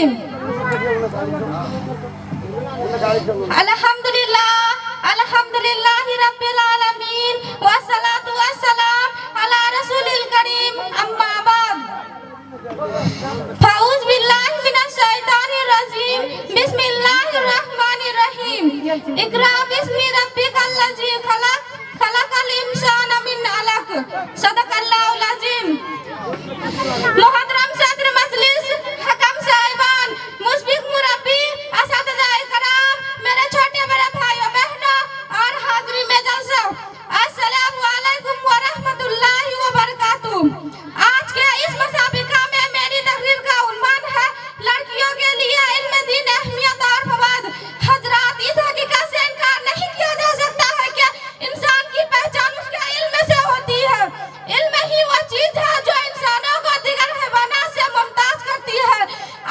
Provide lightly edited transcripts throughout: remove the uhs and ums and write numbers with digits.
रहीम। अल्हम्दुलिल्लाहि रब्बिल आलमीन वस्सलातु वस्सलाम अला रसूलिल करीम अम्मा बाद। फ़ाऊज़ बिल्लाहि मिनश शैतानिर रजीम बिस्मिल्लाहिर रहमानिर रहीम। इक़रा बिस्मि रब्बिकल लज़ी खलक़ खलक़ल इंसाना मिन अलक़। सदक़ल्लाहुल अज़ीम। मुहतरम सदर मजलिस, हकम साहिबान, मुस्बिक मुरब्बी, असातिज़ाए कराम, मेरे छोटे बड़े भाइयों बहनों और हाज़रीन में जलसा, अस्सलामु अलैकुम व रहमतुल्लाहि व बरकातुहू। आज के इस मुसाबिका में मेरी तकरीर का उन्वान है लड़कियों के लिए इल्म दीन अहमियत और फवाद। हजरात, इस हकीकत से इनकार नहीं किया जा सकता है कि इंसान की पहचान उसके इल्म से होती है। इल्म ही वो चीज है जो इंसानों को दिगर हैवानात से मुमताज करती है।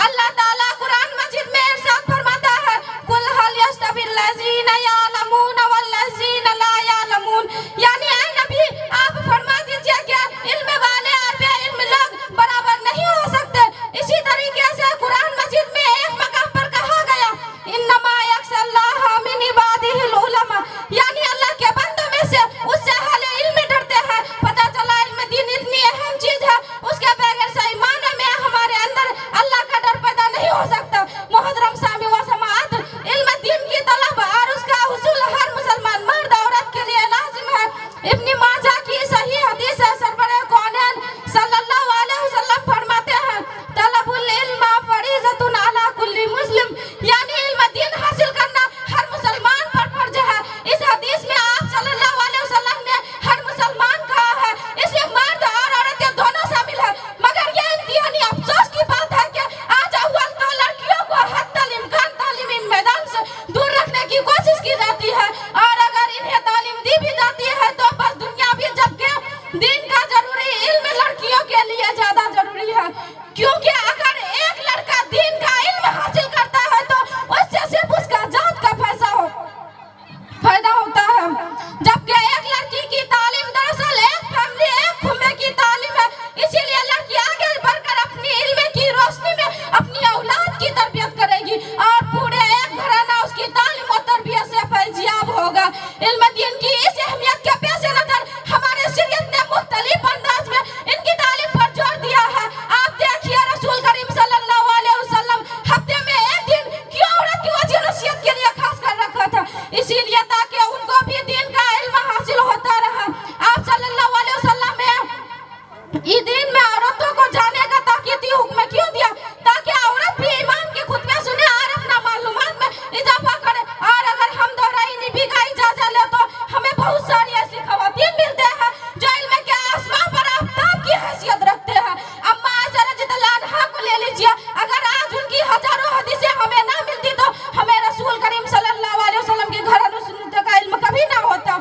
अल्लाह ताला कुरान मजीद में इरशाद फरमाता है, कुल हल यस्तविल लज़ीना यअलमून वल्लज़ीना ला यअलमून। यानी ऐ नबी, आप फरमा दीजिए कि इल्म वाले और बेइल्म लोग बराबर नहीं हो सकते। इसी तरीके से कुरान मजीद में एक मकाम पर कहा गया, इन्नमा यख्शल्लाह मिन इबादिहिल उलमा, यानी अल्लाह के बंदों में से उससे अहले इल्म डरते हैं। पता चला इल्म दीन इतनी अहम चीज है, उसके बगैर सही माने में हमारे अंदर अल्लाह का डर पैदा नहीं हो सकता। मोहतरम सामी व समाअत, इल्म दीन की तलब और उसका हुसूल हर मुसलमान मर्द औरत के लिए लाजिम है। इब्न माजा की सही हदीस है, सरवरे कौनैन सल्लल्लाहु अलैहि वसल्लम फरमाते हैं, तलबुल इल्म फरीज़तुन अला कुल्ली मुस्लिम, यानी इल्म दीन हासिल करना हर मुसलमान पर फर्ज है। इस हदीस में आप सल्लल्लाहु अलैहि वसल्लम ने हर मुसलमान कहा है, इसमें मर्द और औरतें दोनों शामिल है। मगर यह इंतहाई अफसोस की बात है कि आज अव्वल तो लड़कियों को हद्दल इम्कान तालीमी मैदान से दूर रखने की कोशिश की जाती है, और अगर इन्हें तालीम दी भी जाती है तो बस दुनियावी, जबकि दीन का जरूरी इल्म लड़कियों के लिए ज्यादा जरूरी है। क्योंकि अगर एक लड़का दीन का इल्म हासिल करता है तो उससे सिर्फ उसका जात का फायदा होता है, जबकि एक लड़की की तालीम दरअसल एक फैमिली, एक खुम्बे की तालीम है। इसीलिए लड़की आगे बढ़कर अपनी इल्म की रोशनी में अपनी औलाद की तरबियत करेगी और पूरे एक घराना उसकी तालीम और तरबियत से फैजियाब होगा। इल्म दीन की इस अहमियत के पेश नजर हमारे शरीयत ने मुख्तलिफ अंदाज में इनकी तालीम पर जोर दिया है। आप देखिए, रसूल करीम सल्लल्लाहु अलैहि वसल्लम हफ्ते में एक दिन क्यों औरत की वजह नसीहत के लिए खास कर रखा था, इसीलिए ताकि उनको भी दीन का इल्म हासिल होता रहा। आप सल्लल्लाहु अलैहि वसल्लम ने इस दिन में औरतों को जाने का ताकीदी हुक्म क्यों दिया, ताकि औरत भी इमाम के खुतबे सुने और अपना मालूमात में इजाफा करे। और अगर हम दोहराई नबी का इजाजत ले तो हमें बहुत सारी ऐसी खवातीन मिलते हैं जो इल्म के आसमान पर आफताब की हैसियत रखते हैं। अम्मा आयशा रज़ियल्लाहु अन्हा को ले लीजिए, अगर आज उनकी हजारों हदीसें हमें ना मिलती तो हमें रसूल करीम सल्लल्लाहु अलैहि वसल्लम के घरानों सुन्नत का इल्म कभी ना होता।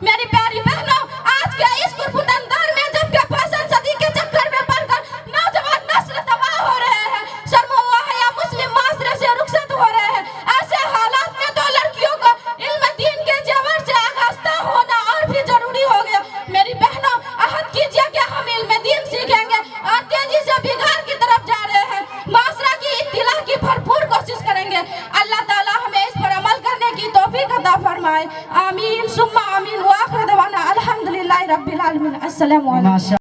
मेरी प्यारी बहनों, आज के इस कुरपुतन दौर में जबकि फैशन सदी के चक्कर में पड़कर नौजवान नस्ल तबाह हो रहे हैं, शर्मो व हया मुस्लिम माशरे से रुखसत हो रहे हैं, ऐसे हालात में तो लड़कियों को इल्म दीन के जेवर से आगास्ता होना और भी जरूरी हो गया। मेरी बहनों, अहद कीजिए कि हम इल्म दीन सीखेंगे और तेजी से बिगाड़ की तरफ जा रहे हैं, माशरा की इत्तिला की भरपूर कोशिश करेंगे। अल्लाह ताला हमें इस पर अमल करने की तौफीक अता फरमाए। आमीन सुम्मा आमीन। व आखिर दवाना अल्हम्दुलिल्लाहि रब्बिल आलमीन। अस्सलामु अलैकुम।